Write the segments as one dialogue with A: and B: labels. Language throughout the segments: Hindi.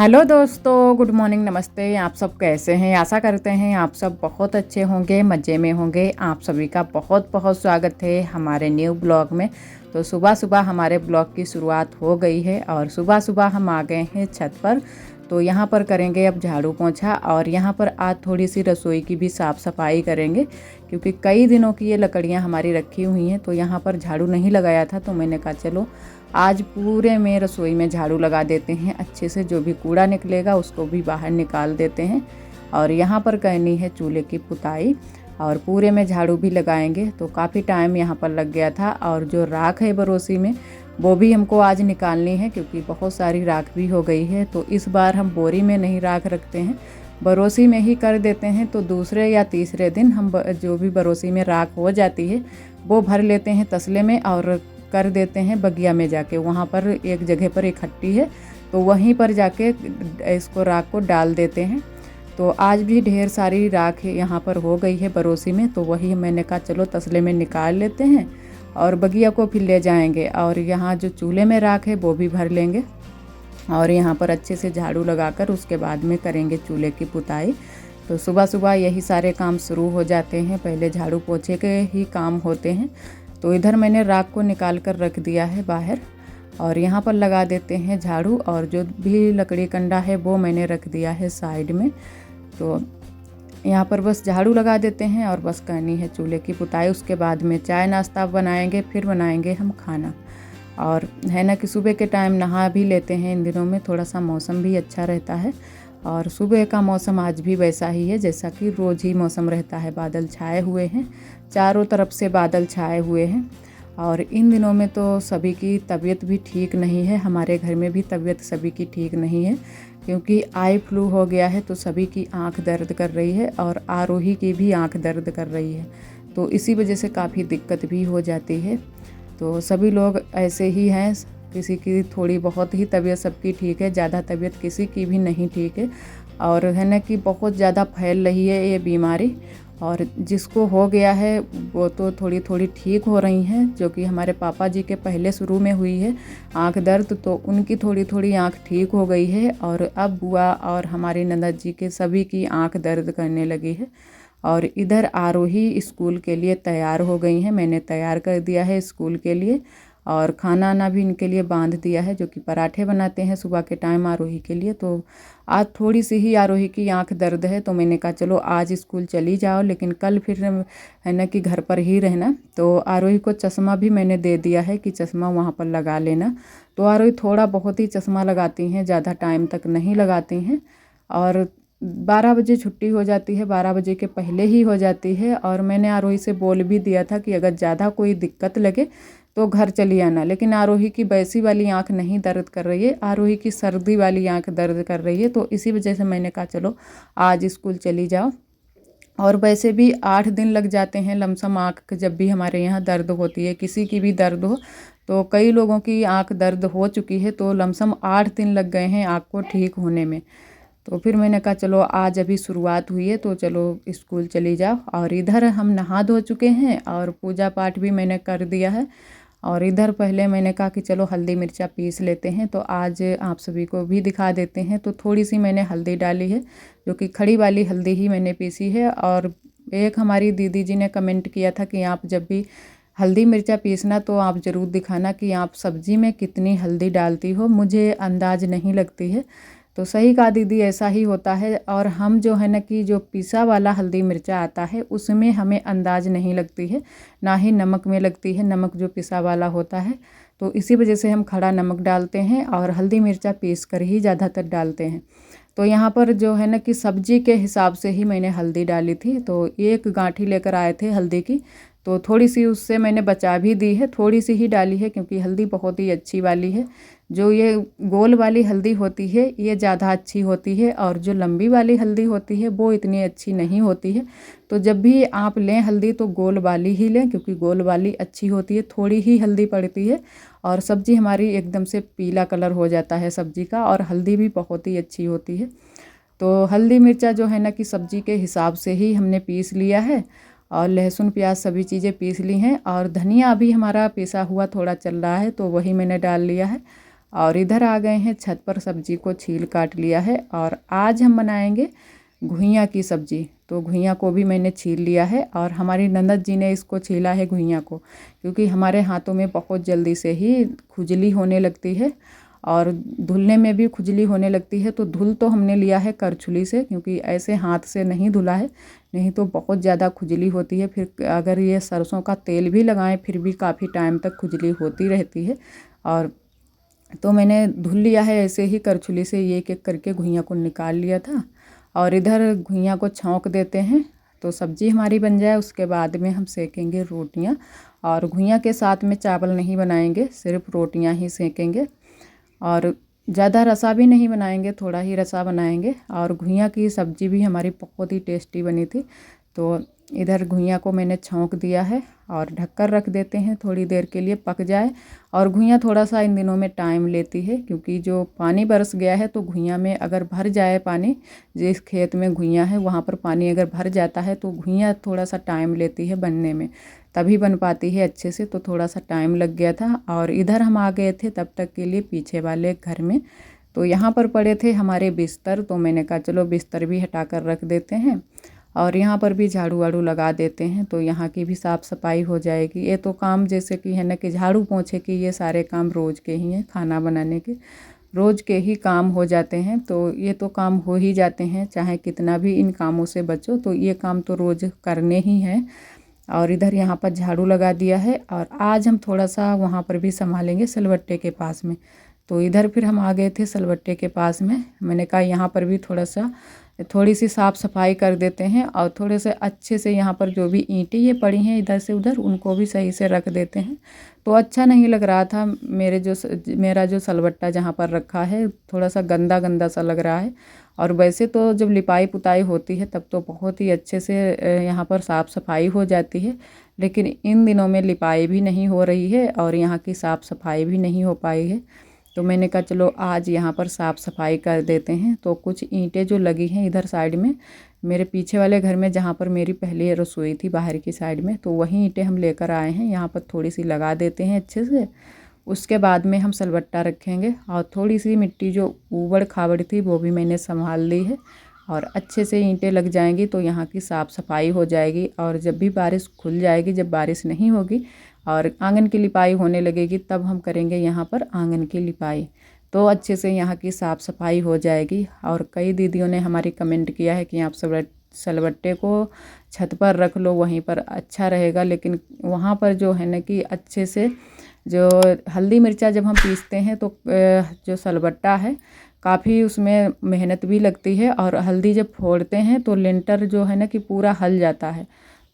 A: हेलो दोस्तों, गुड मॉर्निंग, नमस्ते। आप सब कैसे हैं? आशा करते हैं आप सब बहुत अच्छे होंगे, मज़े में होंगे। आप सभी का बहुत बहुत स्वागत है हमारे न्यू ब्लॉग में। तो सुबह सुबह हमारे ब्लॉग की शुरुआत हो गई है और सुबह सुबह हम आ गए हैं छत पर। तो यहाँ पर करेंगे अब झाड़ू पोंछा और यहाँ पर आज थोड़ी सी रसोई की भी साफ़ सफाई करेंगे, क्योंकि कई दिनों की ये लकड़ियाँ हमारी रखी हुई हैं। तो यहाँ पर झाड़ू नहीं लगाया था, तो मैंने कहा चलो आज पूरे में रसोई में झाड़ू लगा देते हैं अच्छे से। जो भी कूड़ा निकलेगा उसको भी बाहर निकाल देते हैं। और यहाँ पर करनी है चूल्हे की पुताई और पूरे में झाड़ू भी लगाएंगे। तो काफ़ी टाइम यहाँ पर लग गया था। और जो राख है बरोसी में वो भी हमको आज निकालनी है, क्योंकि बहुत सारी राख भी हो गई है। तो इस बार हम बोरी में नहीं राख रखते हैं, बरोसी में ही कर देते हैं। तो दूसरे या तीसरे दिन हम जो भी बरोसी में राख हो जाती है वो भर लेते हैं तसले में और कर देते हैं बगिया में जाके। वहाँ पर एक जगह पर इकट्ठी है तो वहीं पर जाके इसको राख को डाल देते हैं। तो आज भी ढेर सारी राख यहाँ पर हो गई है बरोसी में। तो वही मैंने कहा चलो तसले में निकाल लेते हैं और बगिया को फिर ले जाएंगे। और यहाँ जो चूल्हे में राख है वो भी भर लेंगे और यहाँ पर अच्छे से झाड़ू लगाकर उसके बाद में करेंगे चूल्हे की पुताई। तो सुबह सुबह यही सारे काम शुरू हो जाते हैं, पहले झाड़ू पोछे के ही काम होते हैं। तो इधर मैंने राख को निकाल कर रख दिया है बाहर और यहाँ पर लगा देते हैं झाड़ू। और जो भी लकड़ी कंडा है वो मैंने रख दिया है साइड में। तो यहाँ पर बस झाड़ू लगा देते हैं और बस करनी है चूल्हे की पुताई। उसके बाद में चाय नाश्ता बनाएंगे, फिर बनाएंगे हम खाना। और है ना कि सुबह के टाइम नहा भी लेते हैं। इन दिनों में थोड़ा सा मौसम भी अच्छा रहता है और सुबह का मौसम आज भी वैसा ही है जैसा कि रोज़ ही मौसम रहता है। बादल छाए हुए हैं, चारों तरफ से बादल छाए हुए हैं। और इन दिनों में तो सभी की तबीयत भी ठीक नहीं है, हमारे घर में भी तबीयत सभी की ठीक नहीं है, क्योंकि आई फ्लू हो गया है। तो सभी की आंख दर्द कर रही है और आरोही की भी आंख दर्द कर रही है। तो इसी वजह से काफ़ी दिक्कत भी हो जाती है। तो सभी लोग ऐसे ही हैं, किसी की थोड़ी बहुत ही तबीयत सबकी ठीक है, ज़्यादा तबीयत किसी की भी नहीं ठीक है। और है ना कि बहुत ज़्यादा फैल रही है ये बीमारी। और जिसको हो गया है वो तो थोड़ी थोड़ी ठीक हो रही हैं। जो कि हमारे पापा जी के पहले शुरू में हुई है आंख दर्द, तो उनकी थोड़ी थोड़ी आंख ठीक हो गई है। और अब बुआ और हमारी ननद जी के सभी की आंख दर्द करने लगी है। और इधर आरोही स्कूल के लिए तैयार हो गई हैं, मैंने तैयार कर दिया है स्कूल के लिए। और खाना ना भी इनके लिए बांध दिया है, जो कि पराठे बनाते हैं सुबह के टाइम आरोही के लिए। तो आज थोड़ी सी ही आरोही की आंख दर्द है, तो मैंने कहा चलो आज स्कूल चली जाओ, लेकिन कल फिर है ना कि घर पर ही रहना। तो आरोही को चश्मा भी मैंने दे दिया है कि चश्मा वहाँ पर लगा लेना। तो आरोही थोड़ा बहुत ही चश्मा लगाती हैं, ज़्यादा टाइम तक नहीं लगाती हैं। और 12 बजे छुट्टी हो जाती है, 12 बजे के पहले ही हो जाती है। और मैंने आरोही से बोल भी दिया था कि अगर ज़्यादा कोई दिक्कत लगे तो घर चली आना। लेकिन आरोही की वैसी वाली आंख नहीं दर्द कर रही है, आरोही की सर्दी वाली आंख दर्द कर रही है। तो इसी वजह से मैंने कहा चलो आज स्कूल चली जाओ। और वैसे भी 8 दिन लग जाते हैं लमसम आँख जब भी हमारे यहाँ दर्द होती है, किसी की भी दर्द हो। तो कई लोगों की आँख दर्द हो चुकी है, तो लमसम 8 दिन लग गए हैं आँख को ठीक होने में। तो फिर मैंने कहा चलो आज अभी शुरुआत हुई है तो चलो स्कूल चली जाओ। और इधर हम नहा धो चुके हैं और पूजा पाठ भी मैंने कर दिया है। और इधर पहले मैंने कहा कि चलो हल्दी मिर्चा पीस लेते हैं, तो आज आप सभी को भी दिखा देते हैं। तो थोड़ी सी मैंने हल्दी डाली है, जो कि खड़ी वाली हल्दी ही मैंने पीसी है। और एक हमारी दीदी जी ने कमेंट किया था कि आप जब भी हल्दी मिर्चा पीसना तो आप ज़रूर दिखाना कि आप सब्ज़ी में कितनी हल्दी डालती हो, मुझे अंदाज़ नहीं लगती है। तो सही कहा दीदी, ऐसा ही होता है। और हम जो है ना कि जो पिसा वाला हल्दी मिर्चा आता है उसमें हमें अंदाज़ नहीं लगती है, ना ही नमक में लगती है, नमक जो पिसा वाला होता है। तो इसी वजह से हम खड़ा नमक डालते हैं और हल्दी मिर्चा पीस कर ही ज़्यादातर डालते हैं। तो यहाँ पर जो है ना कि सब्जी के हिसाब से ही मैंने हल्दी डाली थी। तो एक गांठी लेकर आए थे हल्दी की, तो थोड़ी सी उससे मैंने बचा भी दी है, थोड़ी सी ही डाली है, क्योंकि हल्दी बहुत ही अच्छी वाली है। जो ये गोल वाली हल्दी होती है ये ज़्यादा अच्छी होती है, और जो लंबी वाली हल्दी होती है वो इतनी अच्छी नहीं होती है। तो जब भी आप लें हल्दी तो गोल वाली ही लें, क्योंकि गोल वाली अच्छी होती है, थोड़ी ही हल्दी पड़ती है और सब्ज़ी हमारी एकदम से पीला कलर हो जाता है सब्ज़ी का। और हल्दी भी बहुत ही अच्छी होती है। तो हल्दी मिर्चा जो है ना कि सब्ज़ी के हिसाब से ही हमने पीस लिया है। और लहसुन प्याज सभी चीज़ें पीस ली हैं। और धनिया अभी हमारा पिसा हुआ थोड़ा चल रहा है, तो वही मैंने डाल लिया है। और इधर आ गए हैं छत पर, सब्जी को छील काट लिया है और आज हम बनाएंगे घुइयाँ की सब्ज़ी। तो घुइयाँ को भी मैंने छील लिया है और हमारी ननद जी ने इसको छीला है घुइयाँ को, क्योंकि हमारे हाथों में बहुत जल्दी से ही खुजली होने लगती है और धुलने में भी खुजली होने लगती है। तो धुल तो हमने लिया है करछुली से, क्योंकि ऐसे हाथ से नहीं धुला है, नहीं तो बहुत ज़्यादा खुजली होती है। फिर अगर ये सरसों का तेल भी लगाएं फिर भी काफ़ी टाइम तक खुजली होती रहती है। और तो मैंने धुल लिया है ऐसे ही करछुली से, ये एक एक करके घुइयाँ को निकाल लिया था। और इधर घुइयाँ को छौंक देते हैं तो सब्ज़ी हमारी बन जाए। उसके बाद में हम सेकेंगे रोटियाँ, और घुइयाँ के साथ में चावल नहीं बनाएंगे, सिर्फ रोटियाँ ही सेकेंगे। और ज़्यादा रसा भी नहीं बनाएंगे, थोड़ा ही रसा बनाएंगे। और घुइयाँ की सब्ज़ी भी हमारी बहुत ही टेस्टी बनी थी। तो इधर घुइयाँ को मैंने छौंक दिया है और ढककर रख देते हैं थोड़ी देर के लिए पक जाए। और घुइयाँ थोड़ा सा इन दिनों में टाइम लेती है, क्योंकि जो पानी बरस गया है तो घुइयाँ में अगर भर जाए पानी, जिस खेत में घुइयाँ है वहाँ पर पानी अगर भर जाता है तो घुइयाँ थोड़ा सा टाइम लेती है बनने में, तभी बन पाती है अच्छे से। तो थोड़ा सा टाइम लग गया था। और इधर हम आ गए थे तब तक के लिए पीछे वाले घर में। तो यहाँ पर पड़े थे हमारे बिस्तर, तो मैंने कहा चलो बिस्तर भी हटा कर रख देते हैं और यहाँ पर भी झाड़ू वाड़ू लगा देते हैं, तो यहाँ की भी साफ़ सफाई हो जाएगी। ये तो काम जैसे कि है ना कि झाड़ू पोंछे की, ये सारे काम रोज़ के ही हैं, खाना बनाने के रोज़ के ही काम हो जाते हैं। तो ये तो काम हो ही जाते हैं, चाहे कितना भी इन कामों से बचो तो ये काम तो रोज़ करने ही हैं। और इधर यहाँ पर झाड़ू लगा दिया है। और आज हम थोड़ा सा वहाँ पर भी संभालेंगे सिलबट्टे के पास में। तो इधर फिर हम आ गए थे सिलबट्टे के पास में। मैंने कहा यहाँ पर भी थोड़ी सी साफ़ सफाई कर देते हैं और थोड़े से अच्छे से यहाँ पर जो भी ईंटें ये पड़ी हैं इधर से उधर, उनको भी सही से रख देते हैं। तो अच्छा नहीं लग रहा था मेरा जो सलबट्टा जहाँ पर रखा है, थोड़ा सा गंदा गंदा सा लग रहा है। और वैसे तो जब लिपाई पुताई होती है तब तो बहुत ही अच्छे से यहाँ पर साफ़ सफाई हो जाती है, लेकिन इन दिनों में लिपाई भी नहीं हो रही है और यहाँ की साफ़ सफाई भी नहीं हो पाई है। तो मैंने कहा चलो आज यहाँ पर साफ़ सफाई कर देते हैं। तो कुछ ईंटें जो लगी हैं इधर साइड में, मेरे पीछे वाले घर में जहाँ पर मेरी पहले रसोई थी बाहर की साइड में, तो वहीं ईंटें हम लेकर आए हैं। यहाँ पर थोड़ी सी लगा देते हैं अच्छे से, उसके बाद में हम सलबट्टा रखेंगे। और थोड़ी सी मिट्टी जो ऊबड़ खाबड़ थी वो भी मैंने संभाल ली है और अच्छे से ईंटें लग जाएंगी तो यहाँ की साफ़ सफाई हो जाएगी। और जब भी बारिश खुल जाएगी, जब बारिश नहीं होगी और आंगन की लिपाई होने लगेगी, तब हम करेंगे यहाँ पर आंगन की लिपाई, तो अच्छे से यहाँ की साफ़ सफाई हो जाएगी। और कई दीदियों ने हमारी कमेंट किया है कि आप सलबट्टे को छत पर रख लो, वहीं पर अच्छा रहेगा। लेकिन वहाँ पर जो है ना कि अच्छे से जो हल्दी मिर्चा जब हम पीसते हैं तो जो सलबट्टा है काफ़ी उसमें मेहनत भी लगती है, और हल्दी जब फोड़ते हैं तो लेंटर जो है ना कि पूरा हल जाता है।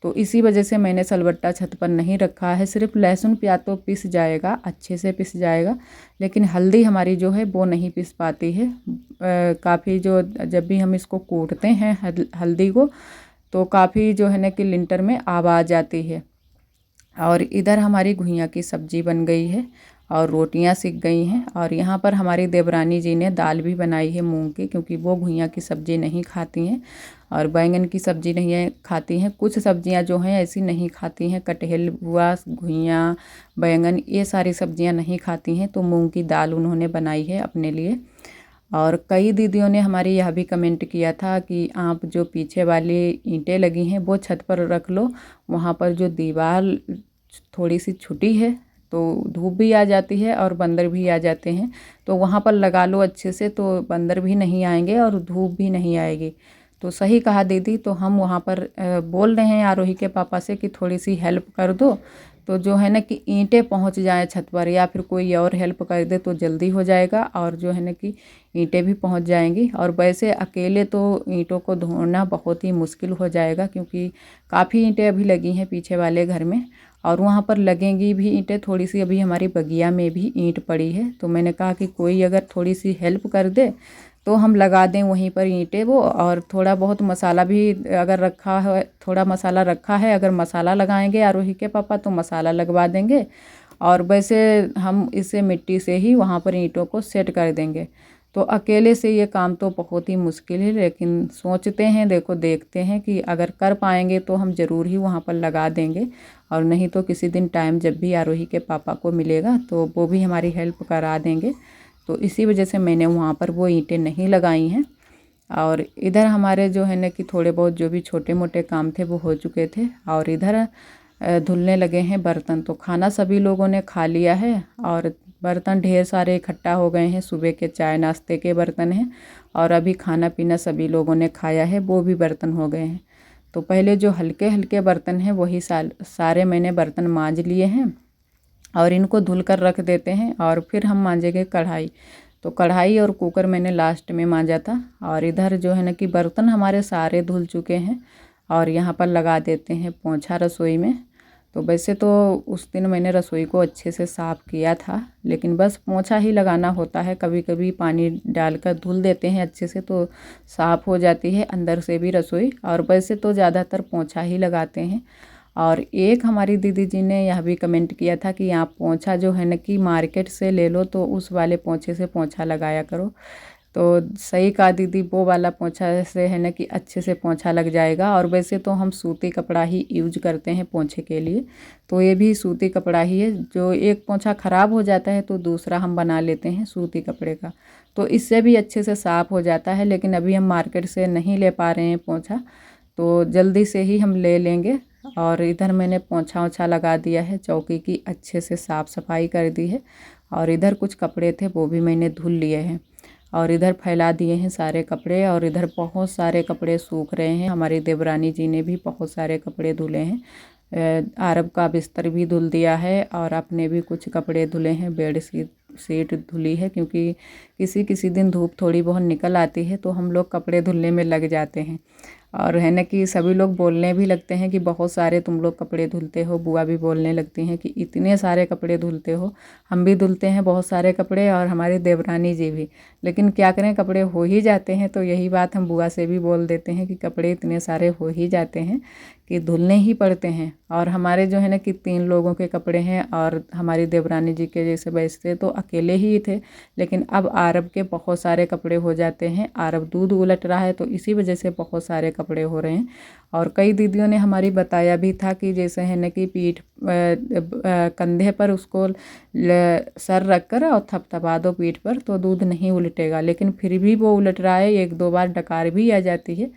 A: तो इसी वजह से मैंने सलबट्टा छत पर नहीं रखा है। सिर्फ लहसुन प्याज तो पिस जाएगा, अच्छे से पिस जाएगा, लेकिन हल्दी हमारी जो है वो नहीं पिस पाती है। काफ़ी जो जब भी हम इसको कूटते हैं हल्दी को, तो काफ़ी जो है ना कि लिंटर में आवाज़ आती है। और इधर हमारी घुइयाँ की सब्ज़ी बन गई है और रोटियां सिक गई हैं। और यहाँ पर हमारी देवरानी जी ने दाल भी बनाई है मूंग की, क्योंकि वो घुइयाँ की सब्ज़ी नहीं खाती हैं और बैंगन की सब्ज़ी नहीं खाती हैं। कुछ सब्ज़ियाँ जो हैं ऐसी नहीं खाती हैं, कटहल हुआ, घुइयाँ, बैंगन, ये सारी सब्ज़ियाँ नहीं खाती हैं। तो मूंग की दाल उन्होंने बनाई है अपने लिए। और कई दीदियों ने हमारी यह भी कमेंट किया था कि आप जो पीछे वाली ईंटें लगी हैं वो छत पर रख लो, वहाँ पर जो दीवार थोड़ी सी छुटी है तो धूप भी आ जाती है और बंदर भी आ जाते हैं, तो वहाँ पर लगा लो अच्छे से, तो बंदर भी नहीं आएंगे और धूप भी नहीं आएगी। तो सही कहा दीदी। तो हम वहाँ पर बोल रहे हैं आरोही के पापा से कि थोड़ी सी हेल्प कर दो, तो जो है ना कि ईंटें पहुँच जाएँ छत पर, या फिर कोई और हेल्प कर दे तो जल्दी हो जाएगा और जो है ना कि ईंटें भी पहुँच जाएंगी। और वैसे अकेले तो ईंटों को ढोना बहुत ही मुश्किल हो जाएगा, क्योंकि काफ़ी ईंटें अभी लगी हैं पीछे वाले घर में और वहाँ पर लगेंगी भी ईंटें। थोड़ी सी अभी हमारी बगिया में भी ईंट पड़ी है, तो मैंने कहा कि कोई अगर थोड़ी सी हेल्प कर दे तो हम लगा दें वहीं पर ईंटें वो। और थोड़ा बहुत मसाला भी अगर रखा है, थोड़ा मसाला रखा है, अगर मसाला लगाएंगे आरोही के पापा तो मसाला लगवा देंगे। और वैसे हम इसे मिट्टी से ही वहाँ पर ईंटों को सेट कर देंगे। तो अकेले से ये काम तो बहुत ही मुश्किल है, लेकिन सोचते हैं, देखते हैं कि अगर कर पाएंगे तो हम ज़रूर ही वहाँ पर लगा देंगे। और नहीं तो किसी दिन टाइम जब भी आरोही के पापा को मिलेगा तो वो भी हमारी हेल्प करा देंगे। तो इसी वजह से मैंने वहाँ पर वो ईंटें नहीं लगाई हैं। और इधर हमारे जो है ना कि थोड़े बहुत जो भी छोटे मोटे काम थे वो हो चुके थे, और इधर धुलने लगे हैं बर्तन। तो खाना सभी लोगों ने खा लिया है और बर्तन ढेर सारे इकट्ठा हो गए हैं। सुबह के चाय नाश्ते के बर्तन हैं और अभी खाना पीना सभी लोगों ने खाया है, वो भी बर्तन हो गए हैं। तो पहले जो हल्के हल्के बर्तन हैं वही सारे मैंने बर्तन मांज लिए हैं और इनको धुल कर रख देते हैं, और फिर हम मांजेंगे कढ़ाई। तो कढ़ाई और कुकर मैंने लास्ट में मांजा था। और इधर जो है ना कि बर्तन हमारे सारे धुल चुके हैं और यहाँ पर लगा देते हैं पोंछा रसोई में। तो वैसे तो उस दिन मैंने रसोई को अच्छे से साफ़ किया था, लेकिन बस पोंछा ही लगाना होता है। कभी कभी पानी डालकर धुल देते हैं अच्छे से तो साफ़ हो जाती है अंदर से भी रसोई, और वैसे तो ज़्यादातर पोंछा ही लगाते हैं। और एक हमारी दीदी जी ने यह भी कमेंट किया था कि आप पोंछा जो है ना कि मार्केट से ले लो, तो उस वाले पोंछे से पोंछा लगाया करो। तो सही कहा दीदी, वो वाला पोंछा से है ना कि अच्छे से पोंछा लग जाएगा। और वैसे तो हम सूती कपड़ा ही यूज करते हैं पोंछे के लिए, तो ये भी सूती कपड़ा ही है। जो एक पोंछा ख़राब हो जाता है तो दूसरा हम बना लेते हैं सूती कपड़े का, तो इससे भी अच्छे से साफ़ हो जाता है। लेकिन अभी हम मार्केट से नहीं ले पा रहे हैं पोंछा, तो जल्दी से ही हम ले लेंगे। और इधर मैंने पोंछा ओछा लगा दिया है, चौकी की अच्छे से साफ़ सफाई कर दी है। और इधर कुछ कपड़े थे वो भी मैंने धुल लिए हैं और इधर फैला दिए हैं सारे कपड़े। और इधर बहुत सारे कपड़े सूख रहे हैं। हमारी देवरानी जी ने भी बहुत सारे कपड़े धुले हैं। आरब का बिस्तर भी धुल दिया है और अपने भी कुछ कपड़े धुले हैं। बेड सीट धुली है, क्योंकि किसी किसी दिन धूप थोड़ी बहुत निकल आती है तो हम लोग कपड़े धुलने में लग जाते हैं। और है ना कि सभी लोग बोलने भी लगते हैं कि बहुत सारे तुम लोग कपड़े धुलते हो। बुआ भी बोलने लगती हैं कि इतने सारे कपड़े धुलते हो। हम भी धुलते हैं बहुत सारे कपड़े और हमारी देवरानी जी भी, लेकिन क्या करें, कपड़े हो ही जाते हैं। तो यही बात हम बुआ से भी बोल देते हैं कि कपड़े इतने सारे हो ही जाते हैं कि धुलने ही पड़ते हैं। और हमारे जो है ना कि 3 लोगों के कपड़े हैं और हमारी देवरानी जी के जैसे वैसे तो अकेले ही थे, लेकिन अब आरब के बहुत सारे कपड़े हो जाते हैं। आरब दूध उलट रहा है तो इसी वजह से बहुत सारे कपड़े हो रहे हैं। और कई दीदियों ने हमारी बताया भी था कि जैसे है ना कि पीठ कंधे पर उसको सर रख कर और थपथपा दो पीठ पर तो दूध नहीं उलटेगा, लेकिन फिर भी वो उलट रहा है। 1-2 बार डकार भी आ जाती है,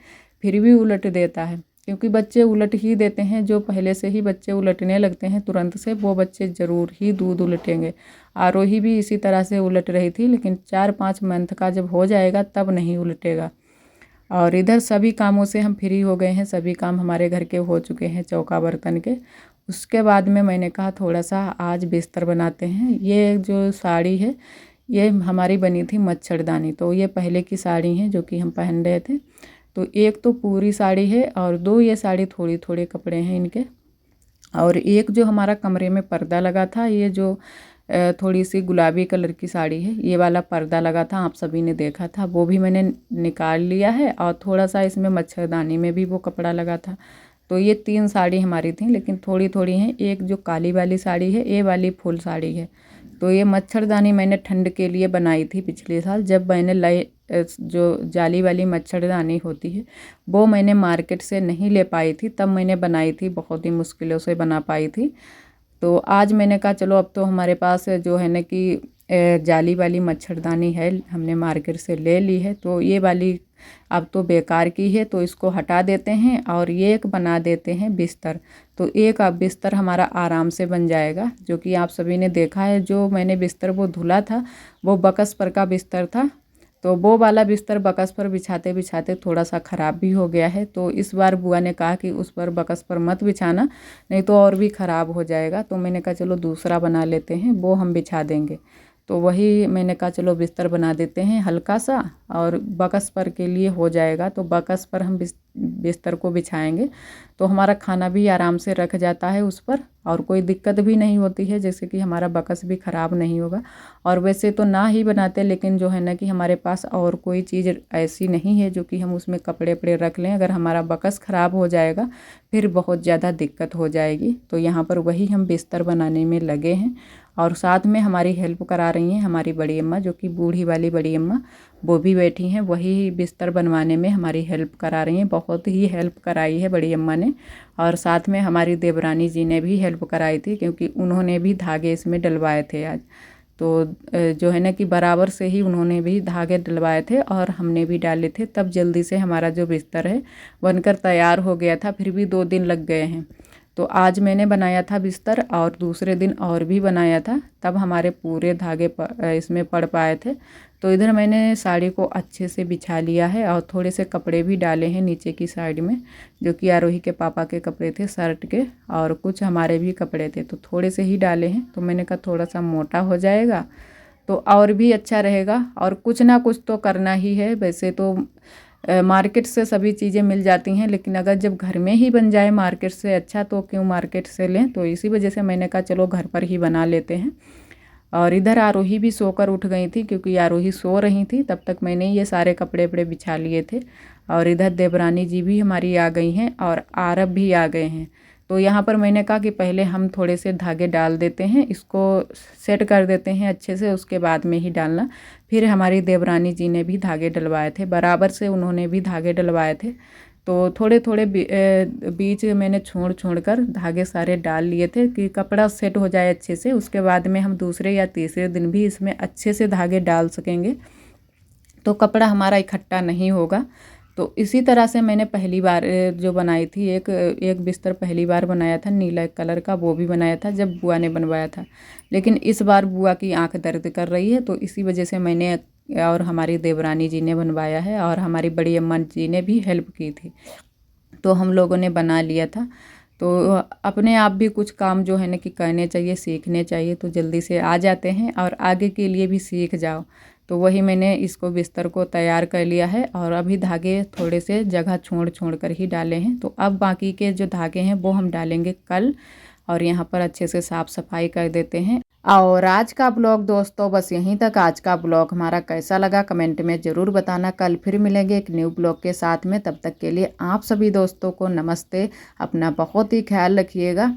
A: फिर भी उलट देता है। क्योंकि बच्चे उलट ही देते हैं, जो पहले से ही बच्चे उलटने लगते हैं तुरंत से, वो बच्चे ज़रूर ही दूध उलटेंगे। आरोही भी इसी तरह से उलट रही थी, लेकिन 4-5 मंथ का जब हो जाएगा तब नहीं उलटेगा। और इधर सभी कामों से हम फ्री हो गए हैं, सभी काम हमारे घर के हो चुके हैं चौका बर्तन के। उसके बाद में मैंने कहा थोड़ा सा आज बिस्तर बनाते हैं। ये जो साड़ी है ये हमारी बनी थी मच्छरदानी, तो ये पहले की साड़ी है जो कि हम पहन रहे थे। तो एक तो पूरी साड़ी है और 2 ये साड़ी थोड़ी थोड़े कपड़े हैं इनके। और एक जो हमारा कमरे में पर्दा लगा था, ये जो थोड़ी सी गुलाबी कलर की साड़ी है, ये वाला पर्दा लगा था, आप सभी ने देखा था, वो भी मैंने निकाल लिया है। और थोड़ा सा इसमें मच्छरदानी में भी वो कपड़ा लगा था। तो ये 3 साड़ी हमारी थी, लेकिन थोड़ी थोड़ी हैं। एक जो काली वाली साड़ी है, ये वाली फुल साड़ी है। तो ये मच्छरदानी मैंने ठंड के लिए बनाई थी पिछले साल, जब मैंने जो जाली वाली मच्छरदानी होती है वो मैंने मार्केट से नहीं ले पाई थी, तब मैंने बनाई थी, बहुत ही मुश्किलों से बना पाई थी। तो आज मैंने कहा चलो अब तो हमारे पास जो है ना कि जाली वाली मच्छरदानी है, हमने मार्केट से ले ली है, तो ये वाली अब तो बेकार की है, तो इसको हटा देते हैं और ये एक बना देते हैं बिस्तर। तो एक अब बिस्तर हमारा आराम से बन जाएगा। जो कि आप सभी ने देखा है, जो मैंने बिस्तर वो धुला था वो बकस पर का बिस्तर था। तो वो वाला बिस्तर बकस पर बिछाते बिछाते थोड़ा सा ख़राब भी हो गया है। तो इस बार बुआ ने कहा कि उस पर बकस पर मत बिछाना, नहीं तो और भी ख़राब हो जाएगा। तो मैंने कहा चलो दूसरा बना लेते हैं, वो हम बिछा देंगे। तो वही मैंने कहा चलो बिस्तर बना देते हैं हल्का सा, और बकस पर के लिए हो जाएगा। तो बकस पर हम बिस्तर को बिछाएंगे तो हमारा खाना भी आराम से रख जाता है उस पर, और कोई दिक्कत भी नहीं होती है, जैसे कि हमारा बकस भी ख़राब नहीं होगा। और वैसे तो ना ही बनाते, लेकिन जो है ना कि हमारे पास और कोई चीज़ ऐसी नहीं है जो कि हम उसमें कपड़े वपड़े रख लें। अगर हमारा बकस ख़राब हो जाएगा फिर बहुत ज़्यादा दिक्कत हो जाएगी। तो यहाँ पर वही हम बिस्तर बनाने में लगे हैं। और साथ में हमारी हेल्प करा रही हैं हमारी बड़ी अम्मा, जो कि बूढ़ी वाली बड़ी अम्मा, वो भी बैठी हैं, वही बिस्तर बनवाने में हमारी हेल्प करा रही हैं। बहुत ही हेल्प कराई है बड़ी अम्मा ने। और साथ में हमारी देवरानी जी ने भी हेल्प कराई थी, क्योंकि उन्होंने भी धागे इसमें डलवाए थे आज। तो जो है ना कि बराबर से ही उन्होंने भी धागे डलवाए थे और हमने भी डाले थे, तब जल्दी से हमारा जो बिस्तर है बनकर तैयार हो गया था। फिर भी 2 दिन लग गए हैं। तो आज मैंने बनाया था बिस्तर और दूसरे दिन और भी बनाया था, तब हमारे पूरे धागे इसमें पड़ पाए थे। तो इधर मैंने साड़ी को अच्छे से बिछा लिया है और थोड़े से कपड़े भी डाले हैं नीचे की साइड में, जो कि आरोही के पापा के कपड़े थे शर्ट के, और कुछ हमारे भी कपड़े थे, तो थोड़े से ही डाले हैं। तो मैंने कहा थोड़ा सा मोटा हो जाएगा तो और भी अच्छा रहेगा, और कुछ ना कुछ तो करना ही है। वैसे तो मार्केट से सभी चीज़ें मिल जाती हैं, लेकिन अगर जब घर में ही बन जाए मार्केट से अच्छा, तो क्यों मार्केट से लें। तो इसी वजह से मैंने कहा चलो घर पर ही बना लेते हैं। और इधर आरोही भी सोकर उठ गई थी, क्योंकि आरोही सो रही थी, तब तक मैंने ये सारे कपड़े वपड़े बिछा लिए थे। और इधर देवरानी जी भी हमारी आ गई हैं और आरब भी आ गए हैं। तो यहाँ पर मैंने कहा कि पहले हम थोड़े से धागे डाल देते हैं, इसको सेट कर देते हैं अच्छे से, उसके बाद में ही डालना। फिर हमारी देवरानी जी ने भी धागे डलवाए थे, बराबर से उन्होंने भी धागे डलवाए थे। तो थोड़े थोड़े बीच मैंने छोड़ छोड़ कर धागे सारे डाल लिए थे कि कपड़ा सेट हो जाए अच्छे से। उसके बाद में हम दूसरे या तीसरे दिन भी इसमें अच्छे से धागे डाल सकेंगे, तो कपड़ा हमारा इकट्ठा नहीं होगा। तो इसी तरह से मैंने पहली बार जो बनाई थी, एक बिस्तर पहली बार बनाया था नीला कलर का, वो भी बनाया था जब बुआ ने बनवाया था। लेकिन इस बार बुआ की आंख दर्द कर रही है, तो इसी वजह से मैंने और हमारी देवरानी जी ने बनवाया है, और हमारी बड़ी अम्मा जी ने भी हेल्प की थी, तो हम लोगों ने बना लिया था। तो अपने आप भी कुछ काम जो है ना कि करने चाहिए, सीखने चाहिए, तो जल्दी से आ जाते हैं और आगे के लिए भी सीख जाओ। तो वही मैंने इसको बिस्तर को तैयार कर लिया है, और अभी धागे थोड़े से जगह छोड़ छोड़ कर ही डाले हैं। तो अब बाकी के जो धागे हैं वो हम डालेंगे कल, और यहाँ पर अच्छे से साफ़ सफाई कर देते हैं। और आज का ब्लॉग दोस्तों बस यहीं तक। आज का ब्लॉग हमारा कैसा लगा कमेंट में ज़रूर बताना। कल फिर मिलेंगे एक न्यू ब्लॉग के साथ में, तब तक के लिए आप सभी दोस्तों को नमस्ते। अपना बहुत ही ख्याल रखिएगा।